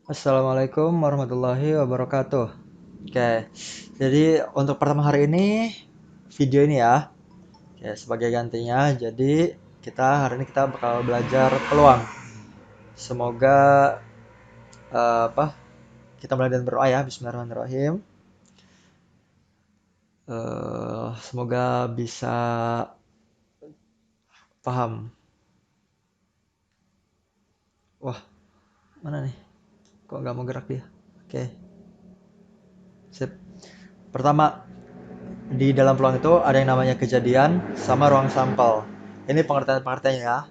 Assalamualaikum warahmatullahi wabarakatuh. Oke, jadi untuk pertama hari ini video ini ya. Oke, sebagai gantinya, jadi hari ini kita bakal belajar peluang. Semoga kita mulai dengan berdoa ya. Bismillahirrahmanirrahim. Semoga bisa paham. Wah, mana nih? Kok nggak mau gerak dia? Oke, sip. Pertama, di dalam peluang itu ada yang namanya kejadian sama ruang sampel. Ini pengertian-pengertiannya ya.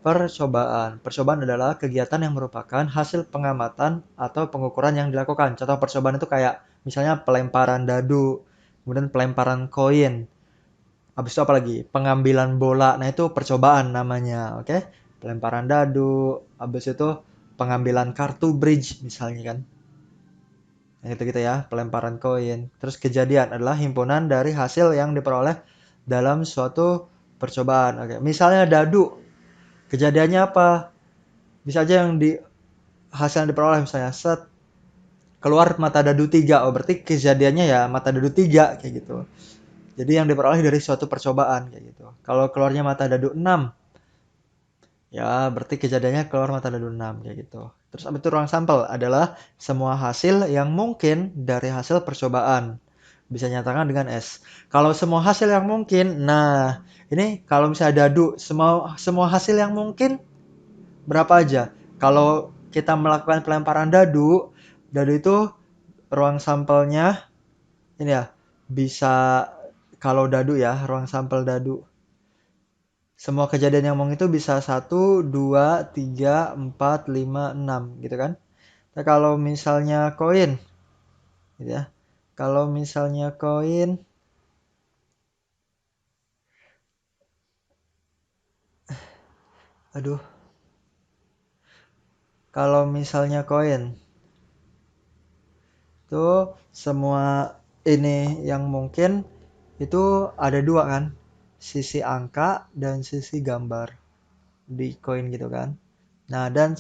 Percobaan. Percobaan adalah kegiatan yang merupakan hasil pengamatan atau pengukuran yang dilakukan. Contoh percobaan itu kayak misalnya pelemparan dadu, kemudian pelemparan koin. Habis itu apa lagi? Pengambilan bola. Nah, itu percobaan namanya, oke? Pelemparan dadu, habis itu pengambilan kartu bridge misalnya kan. Yang gitu-gitu ya, pelemparan koin. Terus kejadian adalah himpunan dari hasil yang diperoleh dalam suatu percobaan. Oke, misalnya dadu. Kejadiannya apa? Bisa aja yang di hasil yang diperoleh misalnya set keluar mata dadu 3. Oh, berarti kejadiannya ya mata dadu 3 kayak gitu. Jadi yang diperoleh dari suatu percobaan kayak gitu. Kalau keluarnya mata dadu 6, ya berarti kejadiannya keluar mata dadu 6 kayak gitu. Terus abis itu ruang sampel adalah semua hasil yang mungkin dari hasil percobaan. Bisa nyatakan dengan S. Kalau semua hasil yang mungkin, nah ini kalau misalnya dadu, semua semua hasil yang mungkin berapa aja? Kalau kita melakukan pelemparan dadu, dadu itu ruang sampelnya ini ya, bisa kalau dadu ya, ruang sampel dadu. Semua kejadian yang mungkin itu bisa 1, 2, 3, 4, 5, 6 gitu kan. Nah, kalau misalnya koin gitu ya. Kalau misalnya koin, aduh, kalau misalnya koin tuh semua ini yang mungkin itu ada dua kan, sisi angka dan sisi gambar di koin gitu kan. Nah, dan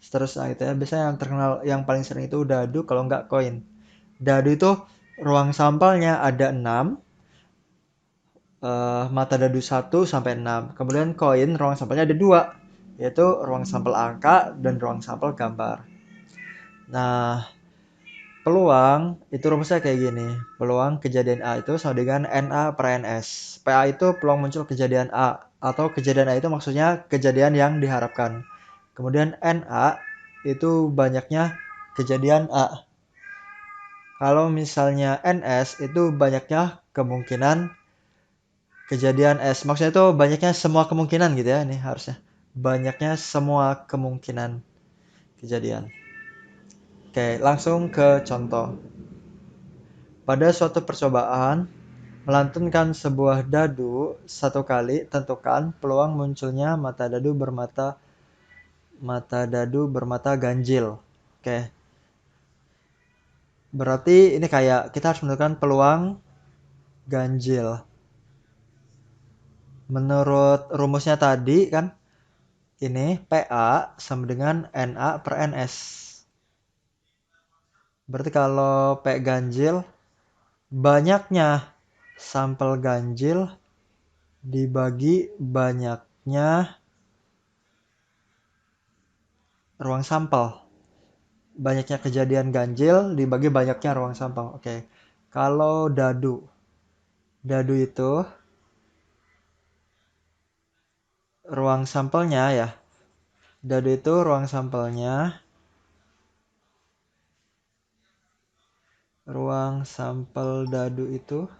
seterusnya gitu ya. Biasanya yang terkenal yang paling sering itu dadu kalau nggak koin. Dadu itu ruang sampelnya ada 6, mata dadu 1 sampai 6. Kemudian koin ruang sampelnya ada 2, yaitu ruang sampel angka dan ruang sampel gambar. Nah, peluang itu rumusnya kayak gini. Peluang kejadian A itu sama dengan NA per NS. PA itu peluang muncul kejadian A, atau kejadian A itu maksudnya kejadian yang diharapkan. Kemudian NA itu banyaknya kejadian A. Kalau misalnya NS itu banyaknya kemungkinan kejadian S. Maksudnya itu banyaknya semua kemungkinan gitu ya, ini harusnya. Banyaknya semua kemungkinan kejadian. Oke, langsung ke contoh. Pada suatu percobaan, melantunkan sebuah dadu satu kali, tentukan peluang munculnya mata dadu bermata ganjil. Oke, berarti ini kayak kita harus menentukan peluang ganjil. Menurut rumusnya tadi kan, ini PA sama dengan NA per NS. Berarti kalau P ganjil, banyaknya sampel ganjil dibagi banyaknya ruang sampel. Banyaknya kejadian ganjil dibagi banyaknya ruang sampel. Oke. Kalau dadu. Dadu itu ruang sampelnya ya. Dadu itu ruang sampelnya. Ruang sampel dadu itu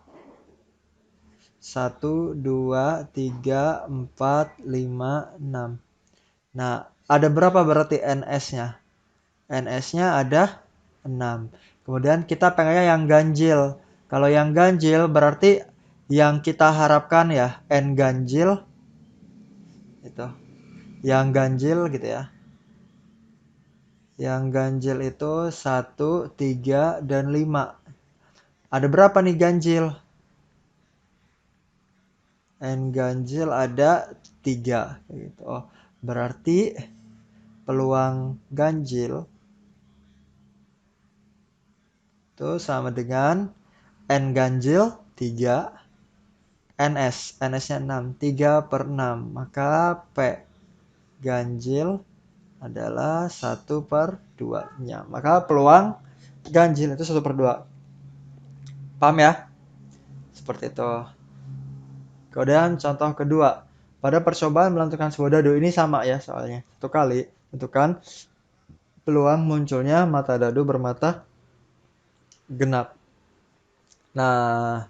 1, 2, 3, 4, 5, 6. Nah, ada berapa berarti NS-nya? NS-nya ada 6. Kemudian kita pengennya yang ganjil. Kalau yang ganjil berarti yang kita harapkan ya, N ganjil itu. Yang ganjil gitu ya. Yang ganjil itu 1, 3, dan 5. Ada berapa nih ganjil? N ganjil ada 3 gitu. Oh, berarti peluang ganjil itu sama dengan N ganjil 3, NS-nya 6, 3/6. Maka P ganjil adalah 1/2-nya. Maka peluang ganjil itu 1/2. Paham ya? Seperti itu. Kemudian contoh kedua. Pada percobaan melenturkan sebuah dadu, ini sama ya soalnya. 1 kali. Tentukan peluang munculnya mata dadu bermata genap. Nah,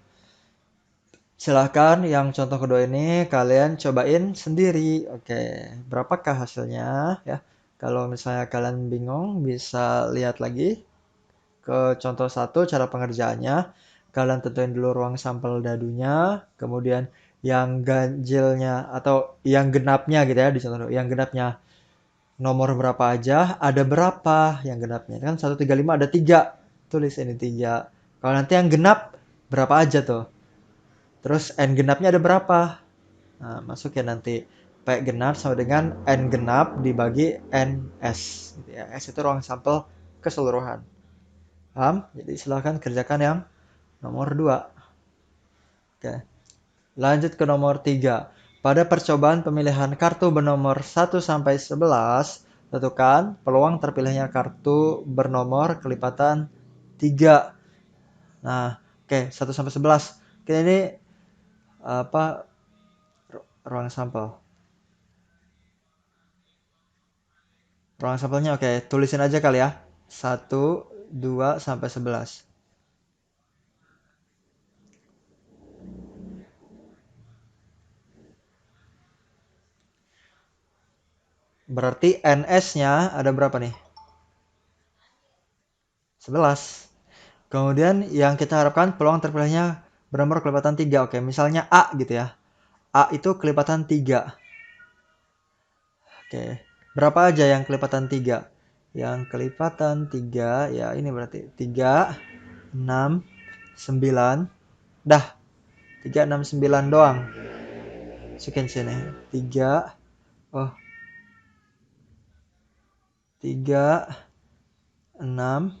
silahkan yang contoh kedua ini kalian cobain sendiri. Oke, berapakah hasilnya ya? Kalau misalnya kalian bingung, bisa lihat lagi ke contoh 1 cara pengerjaannya. Kalian tentuin dulu ruang sampel dadunya, kemudian yang ganjilnya atau yang genapnya gitu ya, di contoh yang genapnya nomor berapa aja, ada berapa yang genapnya. Kan 135 ada 3. Tulis ini 3. Kalau nanti yang genap berapa aja tuh. Terus N genapnya ada berapa? Nah, masuk ya nanti P genap sama dengan N genap dibagi NS. Gitu ya. S itu ruang sampel keseluruhan. Paham? Jadi silahkan kerjakan yang nomor 2. Oke. Lanjut ke nomor 3. Pada percobaan pemilihan kartu bernomor 1 sampai 11, tentukan peluang terpilihnya kartu bernomor kelipatan 3. Nah, oke, 1 sampai 11. Oke, ini apa ruang sampel. Ruang sampelnya oke, tulisin aja kali ya. 1, 2 sampai 11. Berarti NS-nya ada berapa nih? 11. Kemudian yang kita harapkan peluang terpilihnya bernomor kelipatan 3. Oke, misalnya A gitu ya. A itu kelipatan 3. Oke. Berapa aja yang kelipatan 3? Yang kelipatan 3 ya ini berarti 3, 6, 9. Dah. 3, 6, 9 doang. Masukin sini. 3. Oh. 3, 6,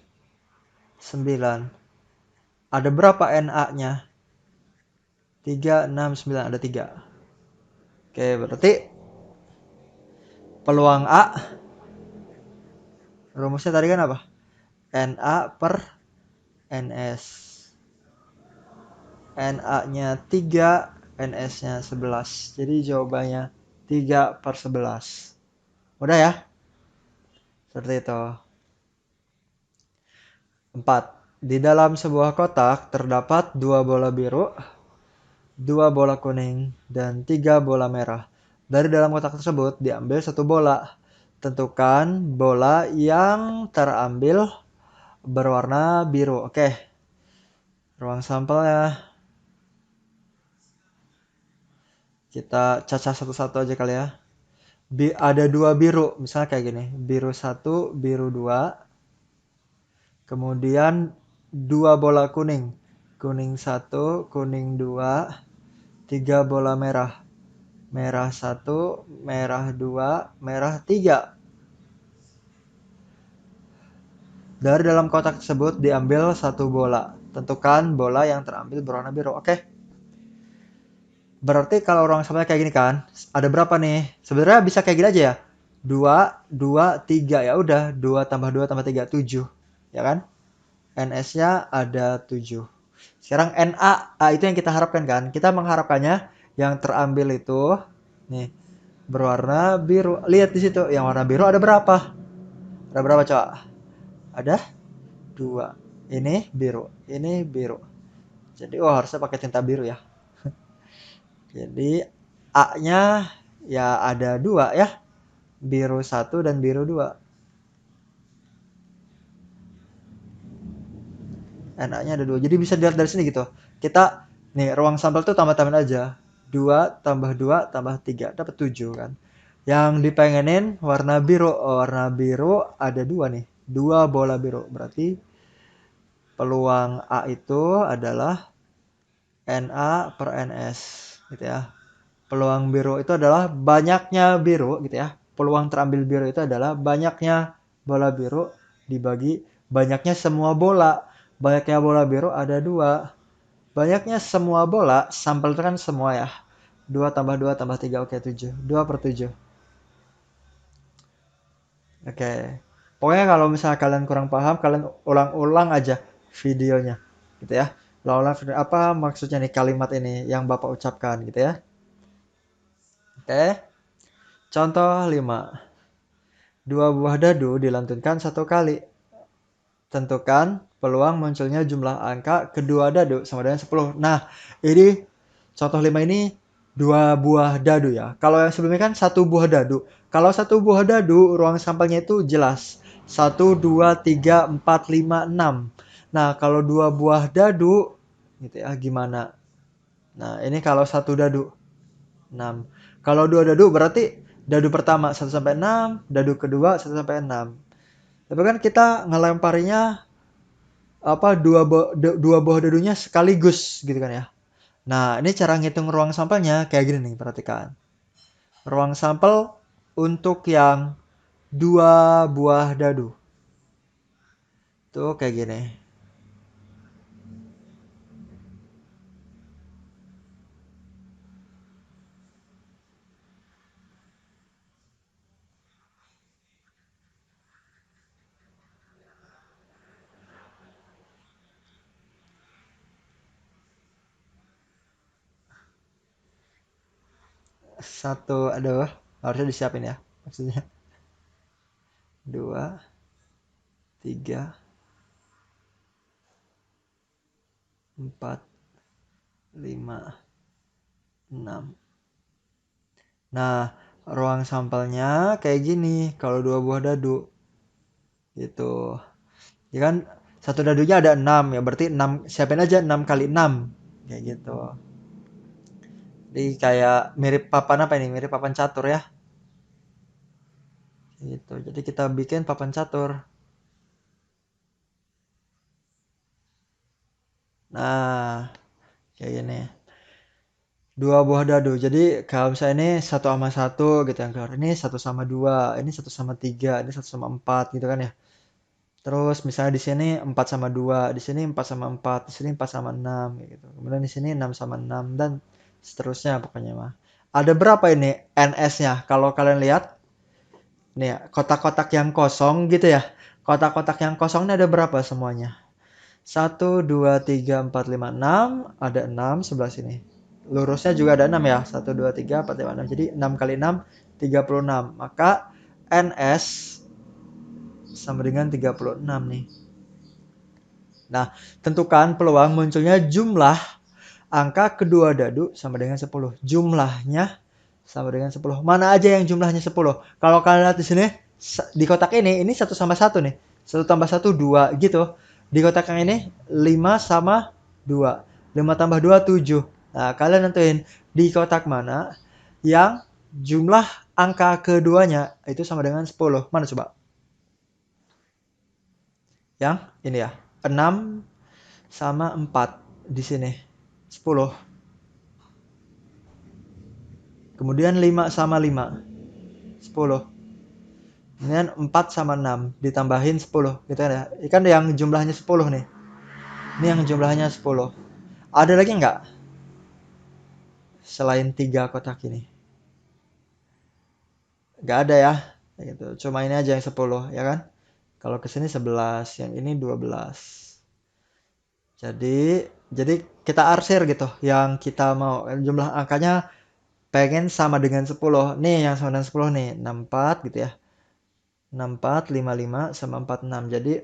9. Ada berapa NA-nya? 3, 6, 9. Ada 3. Oke, berarti peluang A. Rumusnya tadi kan apa? NA per NS. NA-nya 3, NS-nya 11. Jadi jawabannya 3/11. Udah ya? Seperti itu. 4. Di dalam sebuah kotak terdapat 2 bola biru, 2 bola kuning, dan 3 bola merah. Dari dalam kotak tersebut diambil 1 bola. Tentukan bola yang terambil berwarna biru. Oke. Ruang sampelnya. Kita cacah satu-satu aja kali ya. Ada 2 biru, misalnya kayak gini. Biru 1, biru 2. Kemudian 2 bola kuning. Kuning 1, kuning 2. 3 bola merah. Merah 1, merah 2, merah 3. Dari dalam kotak tersebut diambil 1 bola. Tentukan bola yang terambil berwarna biru. Oke. Berarti kalau ruang sampelnya kayak gini kan, ada berapa nih? Sebenarnya bisa kayak gini aja ya. 2, 2, 3. Ya udah, 2 tambah 2 tambah 3, 7. Ya kan? NS-nya ada 7. Sekarang NA, A itu yang kita harapkan kan. Kita mengharapkannya yang terambil itu nih berwarna biru. Lihat di situ, yang warna biru ada berapa? Ada berapa, coba? Ada 2. Ini biru, ini biru. Jadi harusnya pakai tinta biru ya. Jadi A-nya ya ada 2 ya. Biru 1 dan biru 2. NA-nya ada 2. Jadi bisa dilihat dari sini gitu. Kita nih ruang sampel tuh tambah-tambahin aja. 2 tambah 2 tambah 3 dapat 7 kan. Yang dipengenin warna biru. Warna biru ada 2 nih. 2 bola biru. Berarti peluang A itu adalah NA per NS gitu ya. Peluang biru itu adalah banyaknya biru gitu ya. Peluang terambil biru itu adalah banyaknya bola biru dibagi banyaknya semua bola. Banyaknya bola biru ada 2. Banyaknya semua bola, sampel itu kan semua ya. 2 tambah 2 tambah 3, oke 7. 2 per 7. Oke. Pokoknya kalau misalnya kalian kurang paham, kalian ulang-ulang aja videonya. Gitu ya. Ulang-ulang video, apa maksudnya nih kalimat ini yang Bapak ucapkan gitu ya. Oke. Contoh 5. 2 buah dadu dilantunkan 1 kali. Tentukan peluang munculnya jumlah angka kedua dadu sama dengan 10. Nah, ini contoh 5 ini 2 buah dadu ya. Kalau yang sebelumnya kan 1 buah dadu. Kalau 1 buah dadu, ruang sampelnya itu jelas. 1, 2, 3, 4, 5, 6. Nah, kalau 2 buah dadu, gitu ya, gimana? Nah, ini kalau 1 dadu, 6. Kalau 2 dadu berarti dadu pertama 1 sampai 6, dadu kedua 1 sampai 6. Tapi kan kita ngelemparinya apa dua buah dadunya sekaligus gitu kan ya. Nah, ini cara ngitung ruang sampelnya kayak gini nih, perhatikan. Ruang sampel untuk yang 2 buah dadu. Tuh kayak gini. Satu, aduh, harusnya disiapin ya. Maksudnya 2, 3, 4, 5, 6. Nah, ruang sampelnya kayak gini kalau 2 buah dadu. Gitu. Ya kan satu dadunya ada 6 ya, berarti 6, siapin aja 6 kali 6 kayak gitu. Jadi kayak mirip papan apa ini? Mirip papan catur ya. Gitu. Jadi kita bikin papan catur. Nah, kayak gini. 2 buah dadu. Jadi kalau misalnya ini 1 sama 1 gitu yang keluar. Ini 1 sama 2, ini 1 sama 3, ini 1 sama 4 gitu kan ya. Terus misalnya di sini 4 sama 2, di sini 4 sama 4, di sini 4 sama 6 gitu. Kemudian di sini 6 sama 6 dan seterusnya pokoknya mah. Ada berapa ini NS-nya? Kalau kalian lihat nih ya, kotak-kotak yang kosong gitu ya. Kotak-kotak yang kosong ini ada berapa semuanya? 1, 2, 3, 4, 5, 6. Ada 6 sebelah sini. Lurusnya juga ada 6 ya. 1, 2, 3, 4, 5, 6. Jadi 6 kali 6, 36. Maka NS sama dengan 36 nih. Nah, tentukan peluang munculnya jumlah angka kedua dadu sama dengan 10. Jumlahnya sama dengan 10. Mana aja yang jumlahnya 10? Kalau kalian lihat di sini, di kotak ini 1 sama 1 nih. 1 tambah 1, 2 gitu. Di kotak yang ini, 5 sama 2. 5 tambah 2, 7. Nah, kalian nentuin di kotak mana yang jumlah angka keduanya itu sama dengan 10. Mana coba? Yang ini ya. 6 sama 4 di sini. 10. Kemudian 5 sama 5. 10. Kemudian 4 sama 6 ditambahin 10 gitu kan ya. Ini kan yang jumlahnya 10 nih. Ini yang jumlahnya 10. Ada lagi nggak selain 3 kotak ini? Nggak ada ya. Gitu. Cuma ini aja yang 10 ya kan. Kalau kesini 11, yang ini 12. Jadi kita arsir gitu. Yang kita mau jumlah angkanya pengen sama dengan 10. Nih yang sama dengan 10 nih, 64 gitu ya. 64, 55 sama 46. Jadi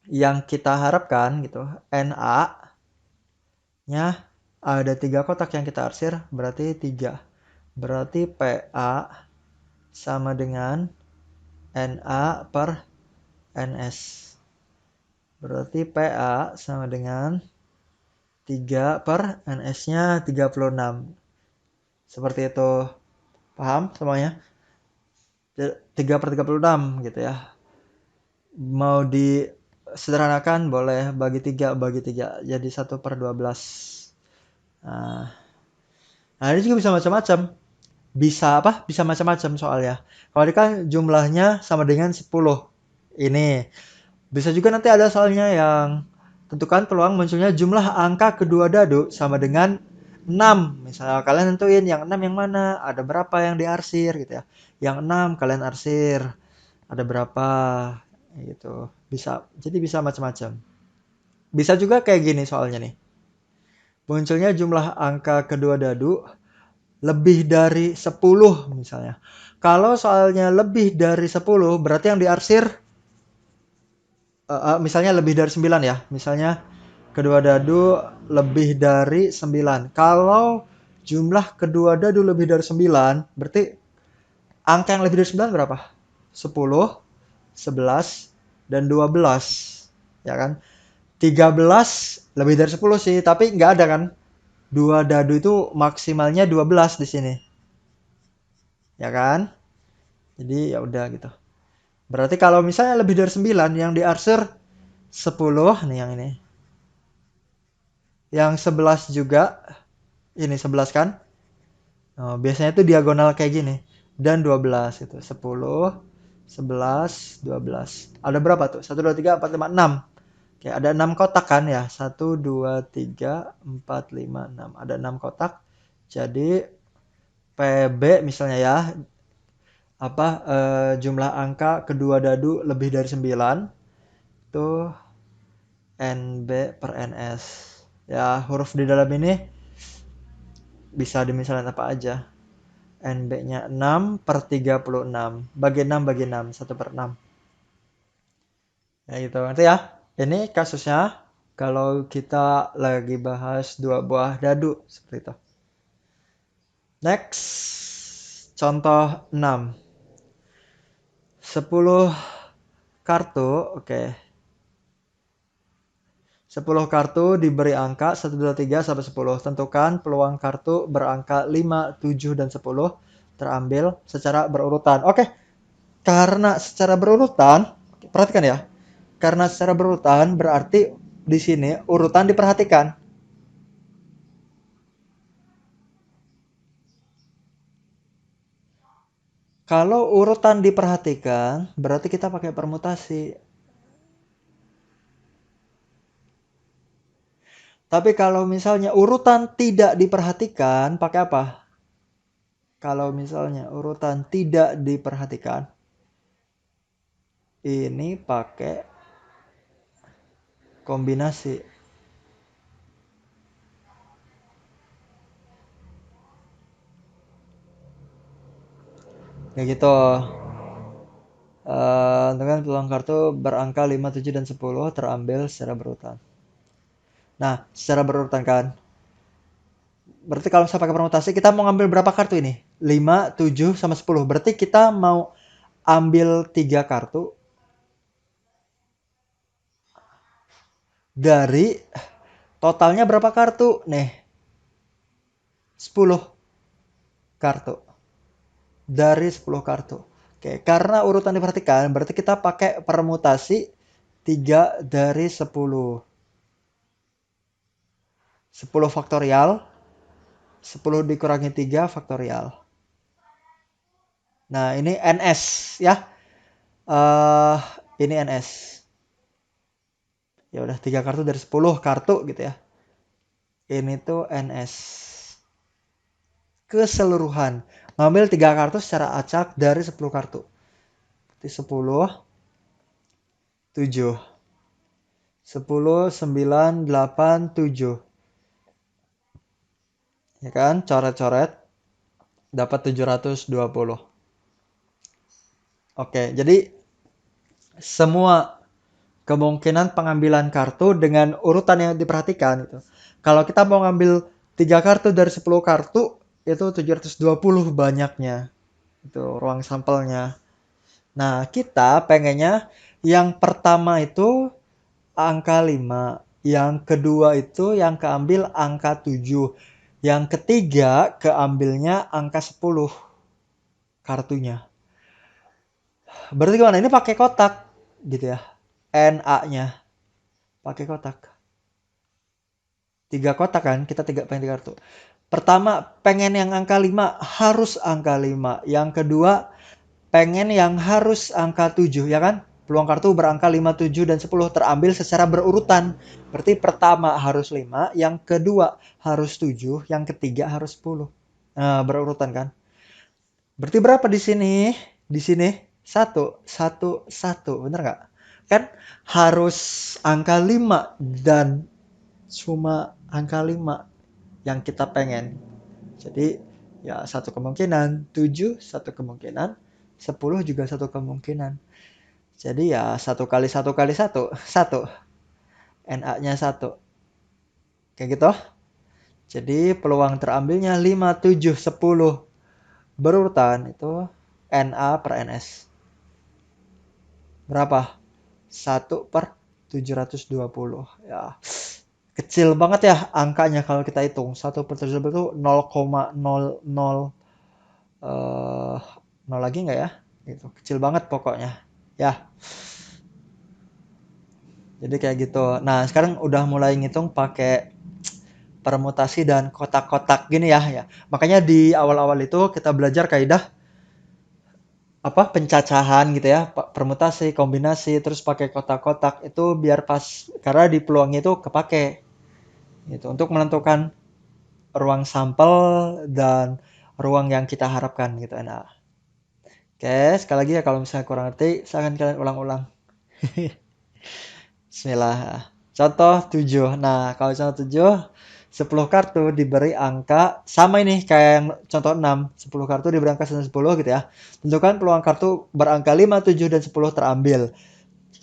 yang kita harapkan gitu, NA-nya ada 3 kotak yang kita arsir, berarti 3. Berarti PA sama dengan NA per NS. Berarti PA sama dengan 3 per NS-nya 36. Seperti itu. Paham semuanya? 3 per 36 gitu ya. Mau disederhanakan boleh bagi 3 jadi 1 per 12. Nah, ini juga bisa macam-macam. Bisa apa? Bisa macam-macam soalnya. Kalau ini kan jumlahnya sama dengan 10. Ini. Bisa juga nanti ada soalnya yang tentukan peluang munculnya jumlah angka kedua dadu sama dengan 6. Misalnya kalian tentuin yang 6 yang mana, ada berapa yang diarsir gitu ya. Yang 6 kalian arsir, ada berapa gitu. Jadi bisa macam-macam. Bisa juga kayak gini soalnya nih. Munculnya jumlah angka kedua dadu lebih dari 10 misalnya. Kalau soalnya lebih dari 10 berarti yang diarsir misalnya lebih dari 9 ya. Misalnya kedua dadu lebih dari 9. Kalau jumlah kedua dadu lebih dari 9, berarti angka yang lebih dari 9 berapa? 10, 11, dan 12. Ya kan? 13 lebih dari 10 sih, tapi nggak ada kan? Dua dadu itu maksimalnya 12 di sini. Ya kan? Jadi ya udah gitu. Berarti kalau misalnya lebih dari 9 yang diarsir 10 nih yang ini. Yang 11 juga. Ini 11 kan? Oh, biasanya itu diagonal kayak gini. Dan 12 itu. 10, 11, 12. Ada berapa tuh? 1, 2, 3, 4, 5, 6. Oke, ada 6 kotak kan ya? 1, 2, 3, 4, 5, 6. Ada 6 kotak. Jadi PB misalnya ya. Jumlah angka kedua dadu lebih dari 9. Itu NB per NS. Ya, huruf di dalam ini bisa dimisalin apa aja. NB-nya 6 per 36. Bagi 6 bagi 6. 1 per 6. Ya gitu. Nanti ya. Ini kasusnya kalau kita lagi bahas dua buah dadu. Seperti itu. Next. Contoh 6. 10 kartu. Oke. 10 kartu diberi angka 1, 2, 3 sampai 10. Tentukan peluang kartu berangka 5, 7, dan 10 terambil secara berurutan. Oke. Karena secara berurutan, perhatikan ya. Karena secara berurutan berarti di sini urutan diperhatikan. Kalau urutan diperhatikan, berarti kita pakai permutasi. Tapi kalau misalnya urutan tidak diperhatikan, pakai apa? Kalau misalnya urutan tidak diperhatikan, ini pakai kombinasi. Kayak gitu. Dengan peluang kartu berangka 5, 7, dan 10 terambil secara berurutan. Nah, secara berurutan kan. Berarti kalau saya pakai permutasi, kita mau ngambil berapa kartu ini? 5, 7, sama 10. Berarti kita mau ambil 3 kartu dari totalnya berapa kartu? Nih, 10 kartu. Dari 10 kartu. Oke, karena urutan diperhatikan, berarti kita pakai permutasi 3 dari 10. 10 faktorial, 10 dikurangi 3 faktorial. Nah, ini NS ya. Ini NS. Ya udah 3 kartu dari 10 kartu gitu ya. Ini tuh NS. Keseluruhan. Ngambil 3 kartu secara acak dari 10 kartu. Berarti 10, 7. 10, 9, 8, 7. Ya kan? Coret-coret. Dapat 720. Oke, jadi semua kemungkinan pengambilan kartu dengan urutan yang diperhatikan gitu. Kalau kita mau ngambil 3 kartu dari 10 kartu, itu 720 banyaknya. Itu ruang sampelnya. Nah, kita pengennya yang pertama itu angka 5. Yang kedua itu yang keambil angka 7. Yang ketiga keambilnya angka 10 kartunya. Berarti gimana? Ini pakai kotak gitu ya. NA-nya pakai kotak. 3 kotak kan? Kita pengen 3 kartu. Pertama, pengen yang angka 5 harus angka 5. Yang kedua, pengen yang harus angka 7 ya kan? peluang kartu berangka 5, 7, dan 10 terambil secara berurutan. Berarti pertama harus 5, yang kedua harus 7, yang ketiga harus 10. Nah, berurutan kan? Berarti berapa di sini? Di sini 1, 1, 1. Bener nggak? Kan harus angka 5 dan cuma angka 5 yang kita pengen. Jadi ya satu kemungkinan, 7 satu kemungkinan, 10 juga satu kemungkinan. Jadi ya 1 kali 1 kali 1, 1. NA-nya 1. Kayak gitu. Jadi peluang terambilnya 5, 7, 10 berurutan itu NA per NS. Berapa? 1 per 720. Ya, kecil banget ya angkanya kalau kita hitung. 1 per 720 itu 0,00 nol lagi nggak ya? Gitu. Kecil banget pokoknya. Ya, jadi kayak gitu. Nah, sekarang udah mulai ngitung pakai permutasi dan kotak-kotak gini ya, ya. Makanya di awal-awal itu kita belajar kaidah apa pencacahan gitu ya, permutasi, kombinasi, terus pakai kotak-kotak itu biar pas karena di peluangnya itu kepake gitu untuk menentukan ruang sampel dan ruang yang kita harapkan gitu. Nah, oke, sekali lagi ya kalau misalnya kurang ngerti, silahkan kalian ulang-ulang. Bismillah. Contoh 7. Nah, kalau contoh 7, 10 kartu diberi angka sama ini kayak yang contoh 6. 10 kartu diberi angka 10 gitu ya. Tentukan peluang kartu berangka 5, 7, dan 10 terambil.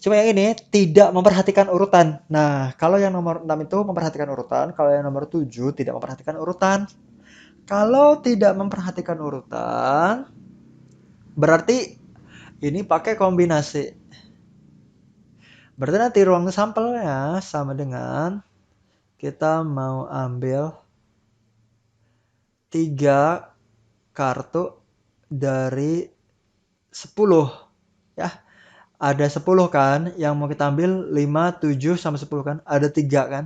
Cuma yang ini tidak memperhatikan urutan. Nah, kalau yang nomor 6 itu memperhatikan urutan, kalau yang nomor 7 tidak memperhatikan urutan. Kalau tidak memperhatikan urutan, berarti ini pakai kombinasi. Berarti nanti ruang sampelnya sama dengan kita mau ambil 3 kartu dari 10 ya. Ada 10 kan, yang mau kita ambil 5, 7, sama 10 kan. Ada 3 kan.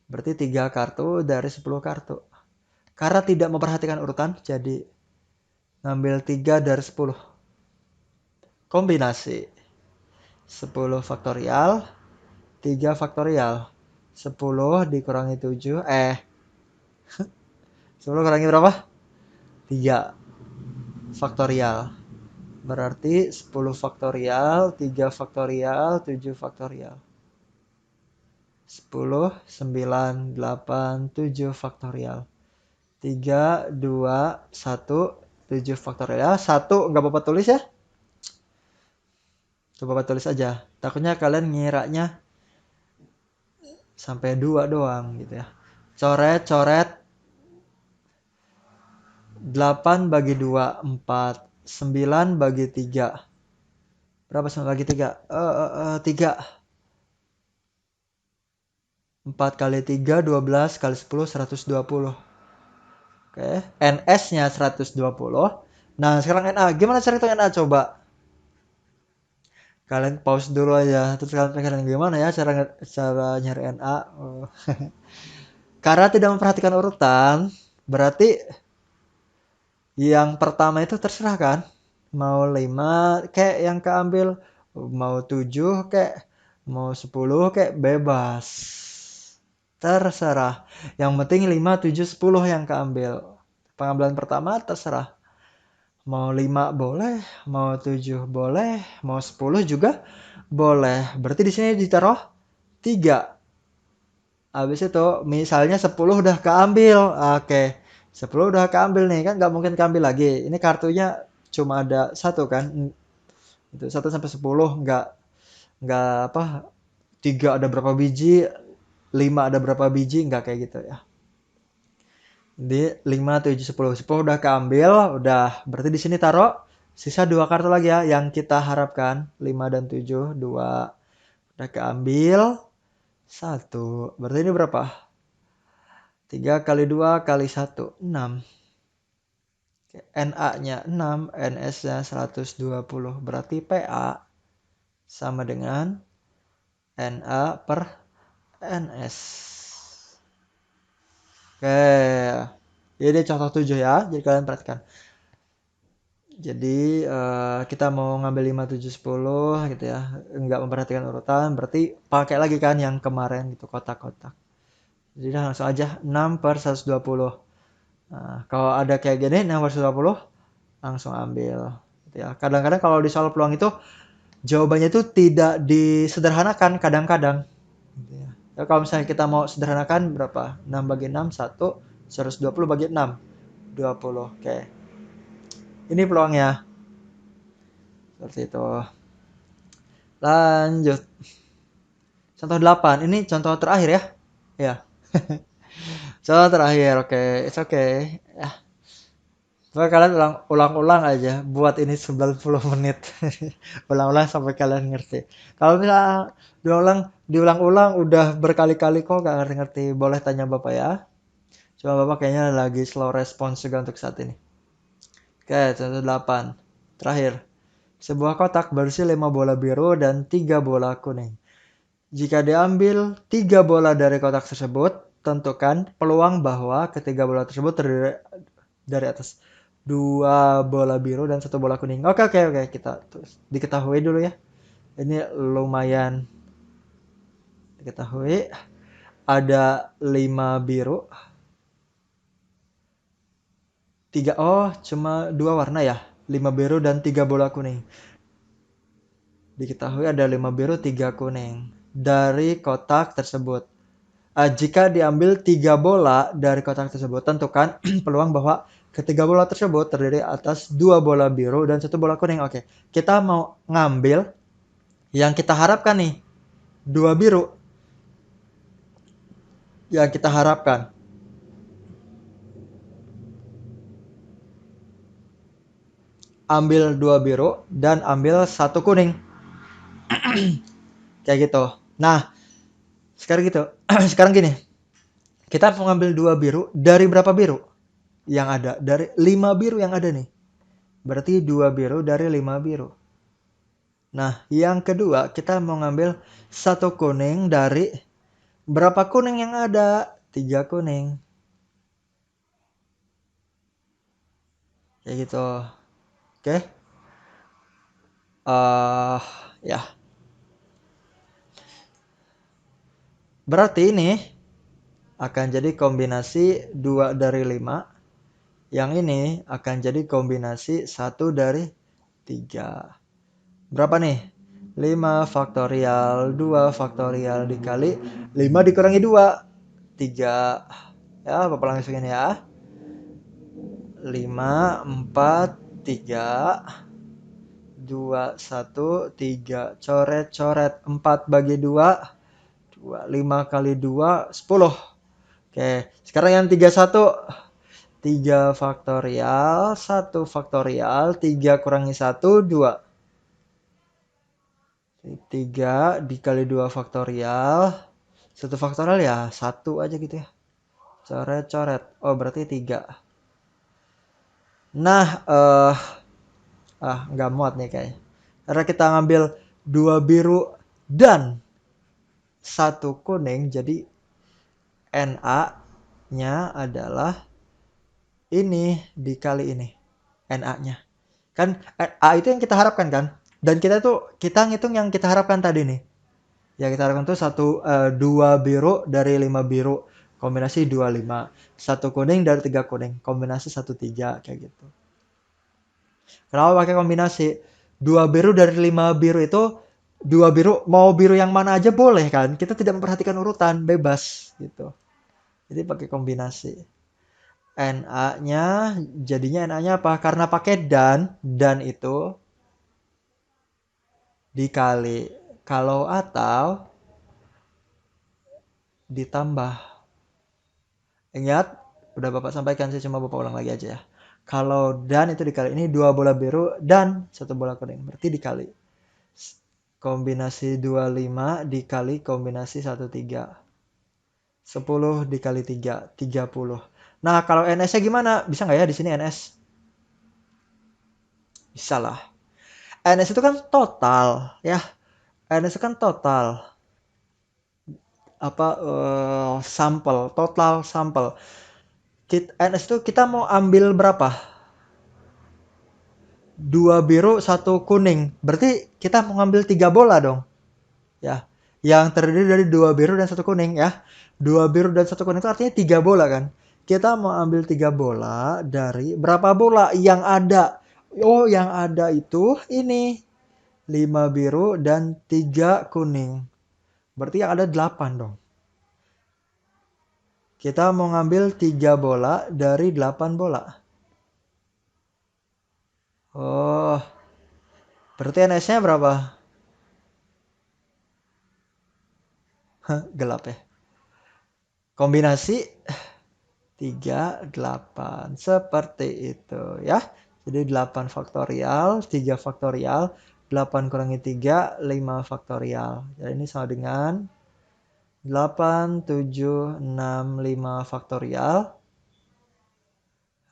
Berarti 3 kartu dari 10 kartu. Karena tidak memperhatikan urutan, jadi ngambil 3 dari 10. Kombinasi. 10 faktorial, 3 faktorial. 10 dikurangi 7, 10 kurangi berapa? 3 faktorial. Berarti 10 faktorial, 3 faktorial, 7 faktorial. 10, 9, 8, 7 faktorial. 3, 2, 1, 7 faktorial. 1 nggak apa-apa tulis ya. Coba tulis aja. Takutnya kalian ngiranya sampai 2 doang gitu ya. Coret-coret 8 bagi 2, 4. 9 bagi 3. Berapa 9 bagi 3? 3. 4 kali 3, 12 kali 10, 120. Oke, NS-nya 120. Nah, sekarang NA. Gimana cara itu NA coba? Kalian pause dulu aja. Terus kalian pengen gimana ya cara nyari NA? Oh. Karena tidak memperhatikan urutan, berarti yang pertama itu terserah kan? Mau 5 kayak yang keambil, mau 7 kayak, mau 10 kayak bebas. Terserah. Yang penting 5, 7, 10 yang keambil. Pengambilan pertama terserah. Mau 5 boleh, mau 7 boleh, mau 10 juga boleh. Berarti di sini ditaruh 3. Habis itu misalnya 10 udah keambil. Oke. 10 udah keambil nih, kan nggak mungkin keambil lagi. Ini kartunya cuma ada 1 kan. Itu 1 sampai 10 nggak apa 3 ada berapa biji, 5 ada berapa biji, nggak kayak gitu ya. Di 5, 7, 10. 10 udah keambil, udah. Berarti di sini taruh sisa 2 kartu lagi ya yang kita harapkan. 5 dan 7, 2 udah keambil. 1. Berarti ini berapa? 3 kali 2 kali 1, 6. NA-nya 6, NS-nya 120. Berarti PA sama dengan NA per NS. Oke. Ini contoh 7 ya. Jadi kalian perhatikan. Jadi kita mau ngambil 5, 7, 10 gitu ya. Nggak memperhatikan urutan, berarti pakai lagi kan yang kemarin gitu, kotak-kotak. Jadi udah langsung aja 6 per 120. Nah, kalau ada kayak gini 6 per 120, langsung ambil. Gitu ya. Kadang-kadang kalau di soal peluang itu, jawabannya itu tidak disederhanakan kadang-kadang. Gitu ya. Ya, kalau misalnya kita mau sederhanakan berapa? 6 bagi 6, 1. 120 bagi 6, 20. Oke. Ini peluangnya. Seperti itu. Lanjut. Contoh 8. Ini contoh terakhir ya. Ya. Contoh terakhir. Oke. It's okay. Ya. Coba kalian ulang-ulang aja. Buat ini 90 menit. Ulang-ulang sampai kalian ngerti. Kalau misalnya diulang-ulang udah berkali-kali kok gak ngerti-ngerti. Boleh tanya Bapak ya. Cuma Bapak kayaknya lagi slow response juga untuk saat ini. Oke, contoh 8. Terakhir. Sebuah kotak berisi 5 bola biru dan 3 bola kuning. Jika diambil 3 bola dari kotak tersebut, tentukan peluang bahwa ketiga bola tersebut terdiri dari atas 2 bola biru dan 1 bola kuning. Oke, kita terus diketahui dulu ya. Ini lumayan diketahui. Ada 5 biru. 3, cuma 2 warna ya. 5 biru dan 3 bola kuning. Diketahui ada 5 biru, 3 kuning dari kotak tersebut. Jika diambil 3 bola dari kotak tersebut, tentukan peluang bahwa ketiga bola tersebut terdiri atas 2 bola biru dan 1 bola kuning. Oke, kita mau ngambil yang kita harapkan nih, 2 biru. Yang kita harapkan. Ambil 2 biru dan ambil 1 kuning. Kayak gitu. Nah, sekarang gitu. Sekarang gini. Kita mau ngambil 2 biru dari berapa biru yang ada? Dari 5 biru yang ada nih. Berarti 2 biru dari 5 biru. Nah, yang kedua kita mau ngambil 1 kuning dari berapa kuning yang ada? 3 kuning. Kayak gitu. Oke. Ya. Berarti ini akan jadi kombinasi 2 dari 5. Yang ini akan jadi kombinasi 1 dari 3. Berapa nih? 5 faktorial 2 faktorial dikali 5 dikurangi 2. 3. Ya, Bapak langsung ini ya. 5, 4, 3, 2, 1, 3. Coret-coret. 4 bagi 2. 2. 5 kali 2, 10. Oke, sekarang yang 31. 3 faktorial, 1 faktorial, 3 kurangi 1, 2. 3 dikali 2 faktorial. 1 faktorial ya 1 aja gitu ya. Coret-coret. Oh, berarti 3. Nah, nggak muat nih kayaknya. Karena kita ngambil 2 biru dan 1 kuning, jadi Na-nya adalah ini dikali ini. Na-nya. Kan A itu yang kita harapkan kan? Dan kita ngitung yang kita harapkan tadi nih. Ya kita harapkan tuh 2 biru dari 5 biru. Kombinasi 25. 1 kuning dari 3 kuning. Kombinasi 1, 3. Kayak gitu. Kenapa pakai kombinasi? 2 biru dari 5 biru itu 2 biru, mau biru yang mana aja boleh kan? Kita tidak memperhatikan urutan, bebas gitu. Jadi pakai kombinasi. Na-nya jadinya Na-nya apa? Karena pakai dan itu dikali kalau atau ditambah. Ingat, udah Bapak sampaikan sih, cuma Bapak ulang lagi aja ya. Kalau dan itu dikali ini 2 bola biru dan 1 bola kuning. Berarti dikali. Kombinasi 25 dikali kombinasi 1, 3. 10 dikali 3, 30. Nah, kalau NS-nya gimana? Bisa nggak ya di sini NS? Bisa lah. NS itu kan total, ya. NS itu kan total. Sampel, total sampel. NS itu kita mau ambil berapa? 2 biru, 1 kuning. Berarti kita mau ngambil 3 bola dong. Ya. Yang terdiri dari 2 biru dan 1 kuning ya. 2 biru dan 1 kuning itu artinya 3 bola kan. Kita mau ambil 3 bola dari berapa bola yang ada? Oh, yang ada itu ini. 5 biru dan 3 kuning. Berarti yang ada 8 dong. Kita mau ngambil 3 bola dari 8 bola. Oh, berarti NS-nya berapa? Gelap ya. Kombinasi 3, 8. Seperti itu ya. Jadi 8 faktorial, 3 faktorial, 8 kurangi 3, 5 faktorial. Jadi ini sama dengan 8, 7, 6, 5 faktorial.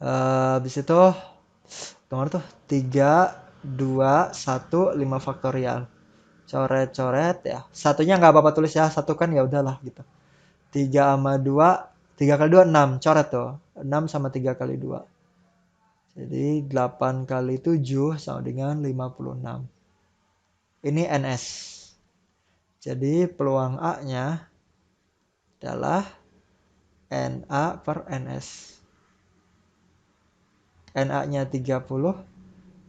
Habis itu, nomor tuh 3, 2, 1, 5 faktorial. Coret-coret ya. Satunya nggak apa-apa tulis ya. Satu kan ya udahlah gitu. 3 sama 2, 3 kali 2, 6. Coret tuh. 6 sama 3 kali 2. Jadi 8 kali 7 sama dengan 56. Ini NS. Jadi peluang A-nya adalah NA per NS. NA-nya 30,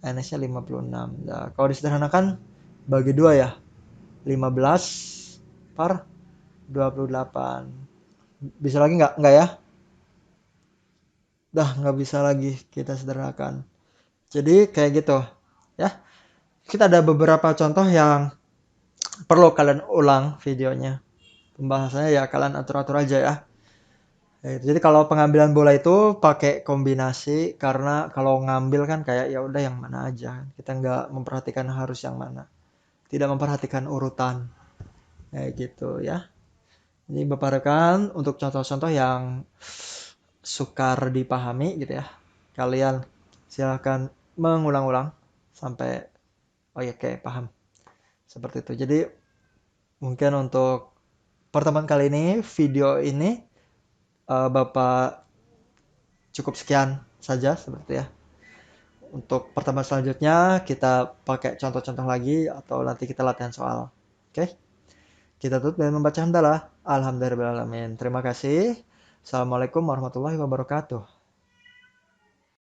NS-nya 56. Nah, kalau disederhanakan bagi 2 ya. 15 per 28. Bisa lagi nggak? Nggak ya? Dah nggak bisa lagi kita sederhanakan. Jadi kayak gitu ya. Kita ada beberapa contoh yang perlu kalian ulang videonya. Pembahasannya ya kalian atur-atur aja ya. Jadi kalau pengambilan bola itu pakai kombinasi karena kalau ngambil kan kayak ya udah yang mana aja. Kita nggak memperhatikan harus yang mana. Tidak memperhatikan urutan. Kayak gitu ya. Ini Bapak rekan untuk contoh-contoh yang sukar dipahami gitu ya. Kalian silahkan mengulang-ulang sampai oh ya oke paham. Seperti itu. Jadi mungkin untuk pertemuan kali ini video ini Bapak cukup sekian saja seperti ya. Untuk pertemuan selanjutnya kita pakai contoh-contoh lagi atau nanti kita latihan soal. Oke? Kita tutup dengan membaca hamdalah. Alhamdulillahirabbil alamin. Terima kasih. Assalamualaikum warahmatullahi wabarakatuh.